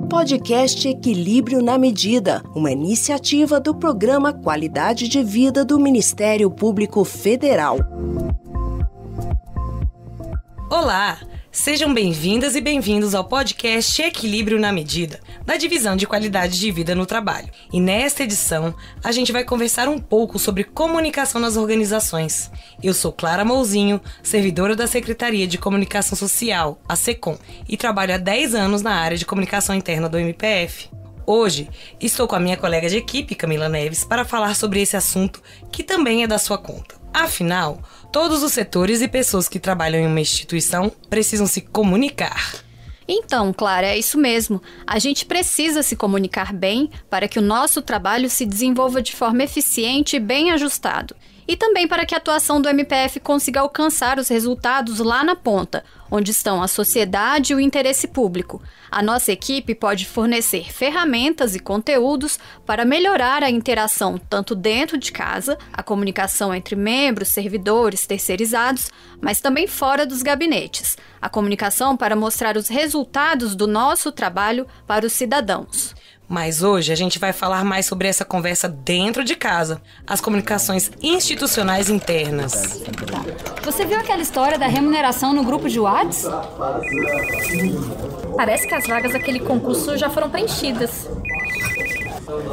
Podcast Equilíbrio na Medida, uma iniciativa do Programa Qualidade de Vida do Ministério Público Federal. Olá! Sejam bem-vindas e bem-vindos ao podcast Equilíbrio na Medida, da Divisão de Qualidade de Vida no Trabalho. E nesta edição, a gente vai conversar um pouco sobre comunicação nas organizações. Eu sou Clara Mouzinho, servidora da Secretaria de Comunicação Social, a SECOM, e trabalho há 10 anos na área de comunicação interna do MPF. Hoje, estou com a minha colega de equipe, Camila Neves, para falar sobre esse assunto que também é da sua conta. Afinal, todos os setores e pessoas que trabalham em uma instituição precisam se comunicar. Então, Clara, é isso mesmo. A gente precisa se comunicar bem para que o nosso trabalho se desenvolva de forma eficiente e bem ajustado. E também para que a atuação do MPF consiga alcançar os resultados lá na ponta, onde estão a sociedade e o interesse público. A nossa equipe pode fornecer ferramentas e conteúdos para melhorar a interação tanto dentro de casa, a comunicação entre membros, servidores, terceirizados, mas também fora dos gabinetes. A comunicação para mostrar os resultados do nosso trabalho para os cidadãos. Mas hoje a gente vai falar mais sobre essa conversa dentro de casa, as comunicações institucionais internas. Você viu aquela história da remuneração no grupo de WhatsApp? Parece que as vagas daquele concurso já foram preenchidas.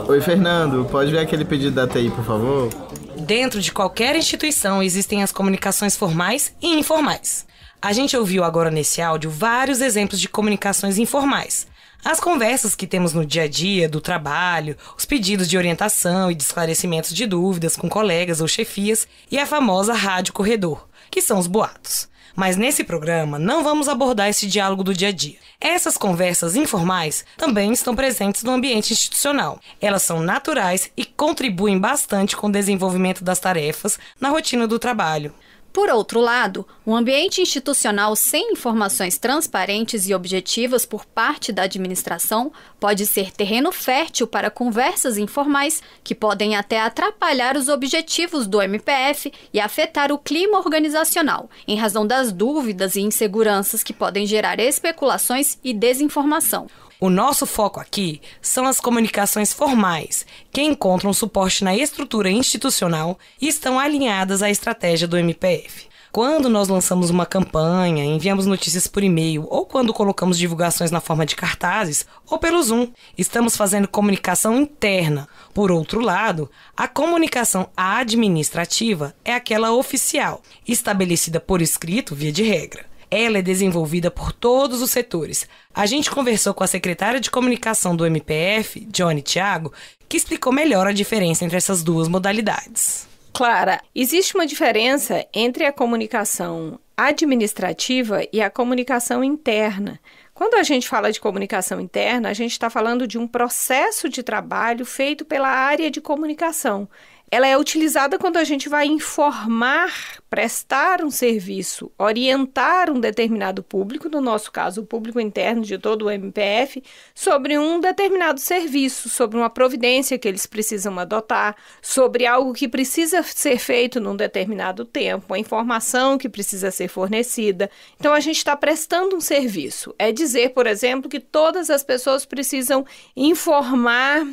Oi, Fernando, pode ver aquele pedido da TI, por favor? Dentro de qualquer instituição existem as comunicações formais e informais. A gente ouviu agora nesse áudio vários exemplos de comunicações informais. As conversas que temos no dia a dia, do trabalho, os pedidos de orientação e de esclarecimentos de dúvidas com colegas ou chefias e a famosa rádio corredor, que são os boatos. Mas nesse programa não vamos abordar esse diálogo do dia a dia. Essas conversas informais também estão presentes no ambiente institucional. Elas são naturais e contribuem bastante com o desenvolvimento das tarefas na rotina do trabalho. Por outro lado, um ambiente institucional sem informações transparentes e objetivas por parte da administração pode ser terreno fértil para conversas informais que podem até atrapalhar os objetivos do MPF e afetar o clima organizacional, em razão das dúvidas e inseguranças que podem gerar especulações e desinformação. O nosso foco aqui são as comunicações formais, que encontram suporte na estrutura institucional e estão alinhadas à estratégia do MPF. Quando nós lançamos uma campanha, enviamos notícias por e-mail ou quando colocamos divulgações na forma de cartazes ou pelo Zoom, estamos fazendo comunicação interna. Por outro lado, a comunicação administrativa é aquela oficial, estabelecida por escrito via de regra. Ela é desenvolvida por todos os setores. A gente conversou com a secretária de comunicação do MPF, Johnny Thiago, que explicou melhor a diferença entre essas duas modalidades. Clara, existe uma diferença entre a comunicação administrativa e a comunicação interna. Quando a gente fala de comunicação interna, a gente está falando de um processo de trabalho feito pela área de comunicação. Ela é utilizada quando a gente vai informar, prestar um serviço, orientar um determinado público, no nosso caso o público interno de todo o MPF, sobre um determinado serviço, sobre uma providência que eles precisam adotar, sobre algo que precisa ser feito num determinado tempo, uma informação que precisa ser fornecida. Então a gente está prestando um serviço. É dizer, por exemplo, que todas as pessoas precisam informar,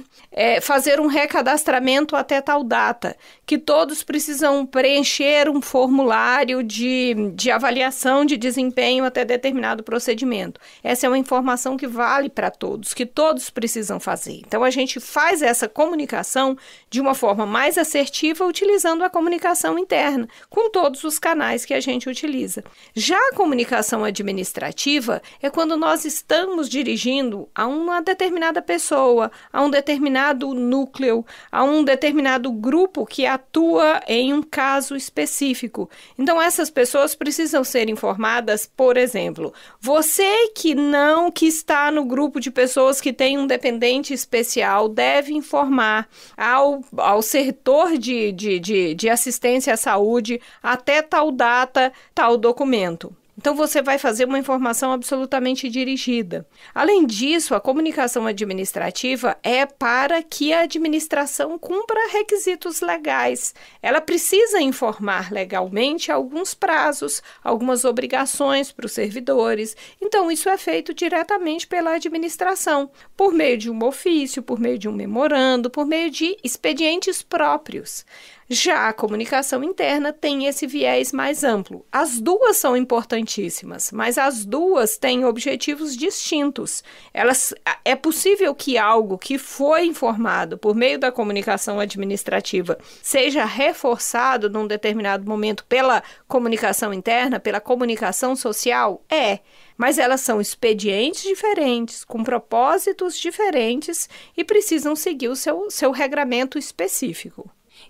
fazer um recadastramento até tal data, que todos precisam preencher um formulário de avaliação de desempenho até determinado procedimento. Essa é uma informação que vale para todos, que todos precisam fazer. Então, a gente faz essa comunicação de uma forma mais assertiva, utilizando a comunicação interna, com todos os canais que a gente utiliza. Já a comunicação administrativa é quando nós estamos dirigindo a uma determinada pessoa, a um determinado núcleo, a um determinado grupo que atua em um caso específico. Então, essas pessoas precisam ser informadas, por exemplo, você que está no grupo de pessoas que tem um dependente especial, deve informar ao setor de assistência à saúde até tal data, tal documento. Então, você vai fazer uma informação absolutamente dirigida. Além disso, a comunicação administrativa é para que a administração cumpra requisitos legais. Ela precisa informar legalmente alguns prazos, algumas obrigações para os servidores. Então, isso é feito diretamente pela administração, por meio de um ofício, por meio de um memorando, por meio de expedientes próprios. Já a comunicação interna tem esse viés mais amplo. As duas são importantíssimas, mas as duas têm objetivos distintos. É possível que algo que foi informado por meio da comunicação administrativa seja reforçado num determinado momento pela comunicação interna, pela comunicação social? Mas elas são expedientes diferentes, com propósitos diferentes e precisam seguir o seu regramento específico.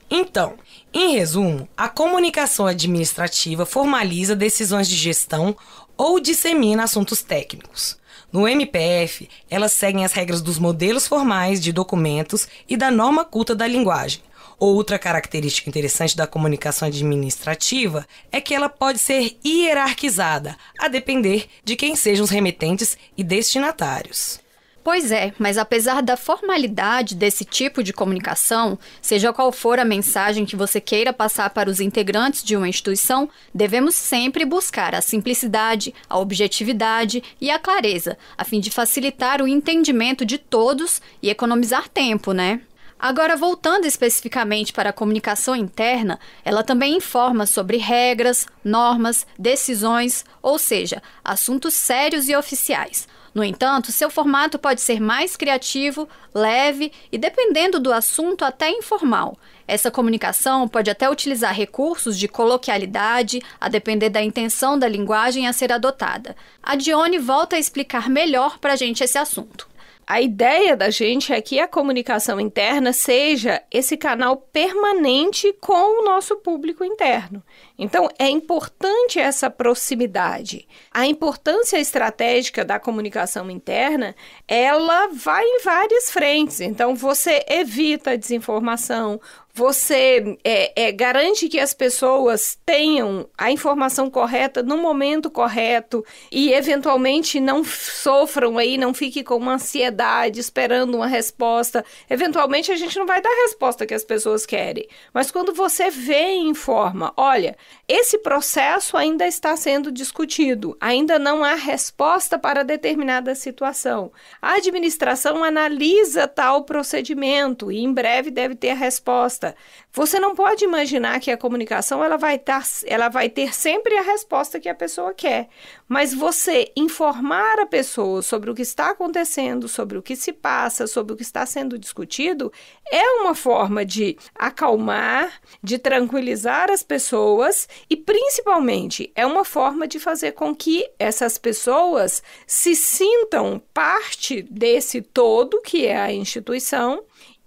Então, em resumo, a comunicação administrativa formaliza decisões de gestão ou dissemina assuntos técnicos. No MPF, elas seguem as regras dos modelos formais de documentos e da norma culta da linguagem. Outra característica interessante da comunicação administrativa é que ela pode ser hierarquizada, a depender de quem sejam os remetentes e destinatários. Pois é, mas apesar da formalidade desse tipo de comunicação, seja qual for a mensagem que você queira passar para os integrantes de uma instituição, devemos sempre buscar a simplicidade, a objetividade e a clareza, a fim de facilitar o entendimento de todos e economizar tempo, né? Agora, voltando especificamente para a comunicação interna, ela também informa sobre regras, normas, decisões, ou seja, assuntos sérios e oficiais. No entanto, seu formato pode ser mais criativo, leve e, dependendo do assunto, até informal. Essa comunicação pode até utilizar recursos de coloquialidade, a depender da intenção da linguagem a ser adotada. A Dione volta a explicar melhor para a gente esse assunto. A ideia da gente é que a comunicação interna seja esse canal permanente com o nosso público interno. Então, é importante essa proximidade. A importância estratégica da comunicação interna, ela vai em várias frentes. Então, você evita a desinformação, você garante que as pessoas tenham a informação correta no momento correto e, eventualmente, não sofram aí, não fiquem com uma ansiedade esperando uma resposta. Eventualmente, a gente não vai dar a resposta que as pessoas querem. Mas quando você vê e informa, olha, esse processo ainda está sendo discutido, ainda não há resposta para determinada situação. A administração analisa tal procedimento e, em breve, deve ter a resposta. Você não pode imaginar que a comunicação ela vai ter sempre a resposta que a pessoa quer, mas você informar a pessoa sobre o que está acontecendo, sobre o que se passa, sobre o que está sendo discutido, é uma forma de acalmar, de tranquilizar as pessoas e, principalmente, é uma forma de fazer com que essas pessoas se sintam parte desse todo que é a instituição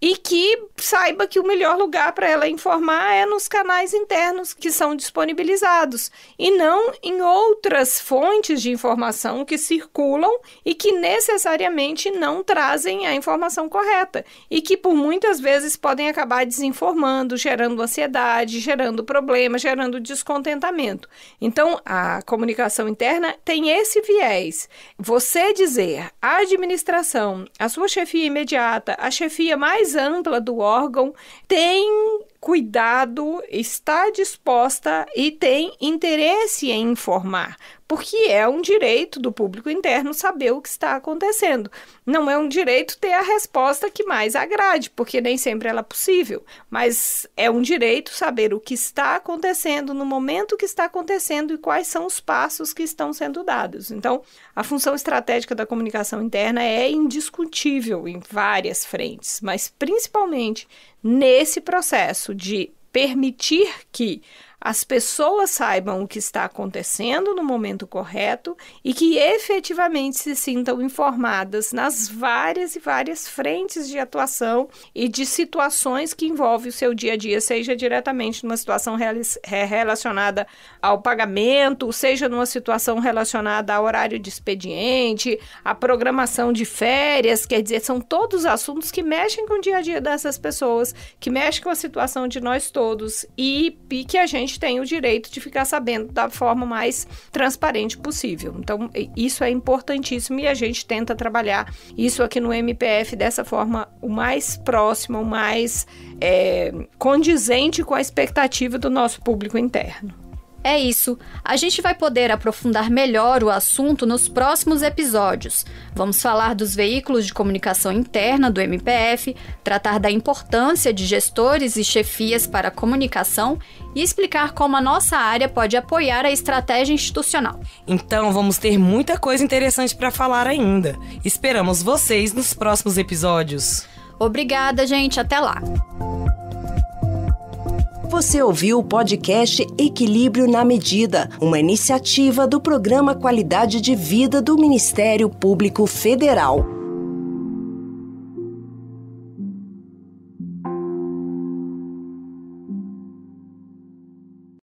e que saiba que o melhor lugar para ela informar é nos canais internos que são disponibilizados e não em outras fontes de informação que circulam e que necessariamente não trazem a informação correta e que por muitas vezes podem acabar desinformando, gerando ansiedade, gerando problemas, gerando descontentamento. Então, a comunicação interna tem esse viés. Você dizer à administração, a sua chefia imediata, a chefia mais ampla do órgão, tem cuidado, está disposta e tem interesse em informar, porque é um direito do público interno saber o que está acontecendo. Não é um direito ter a resposta que mais agrade, porque nem sempre ela é possível, mas é um direito saber o que está acontecendo no momento que está acontecendo e quais são os passos que estão sendo dados. Então, a função estratégica da comunicação interna é indiscutível em várias frentes, mas principalmente nesse processo de permitir que as pessoas saibam o que está acontecendo no momento correto e que efetivamente se sintam informadas nas várias e várias frentes de atuação e de situações que envolvem o seu dia a dia, seja diretamente numa situação relacionada ao pagamento, seja numa situação relacionada ao horário de expediente, à programação de férias, quer dizer, são todos assuntos que mexem com o dia a dia dessas pessoas, que mexem com a situação de nós todos e que a gente gente tem o direito de ficar sabendo da forma mais transparente possível. Então, isso é importantíssimo e a gente tenta trabalhar isso aqui no MPF dessa forma o mais próxima, o mais condizente com a expectativa do nosso público interno. É isso. A gente vai poder aprofundar melhor o assunto nos próximos episódios. Vamos falar dos veículos de comunicação interna do MPF, tratar da importância de gestores e chefias para a comunicação e explicar como a nossa área pode apoiar a estratégia institucional. Então, vamos ter muita coisa interessante para falar ainda. Esperamos vocês nos próximos episódios. Obrigada, gente. Até lá. Você ouviu o podcast Equilíbrio na Medida, uma iniciativa do Programa Qualidade de Vida do Ministério Público Federal.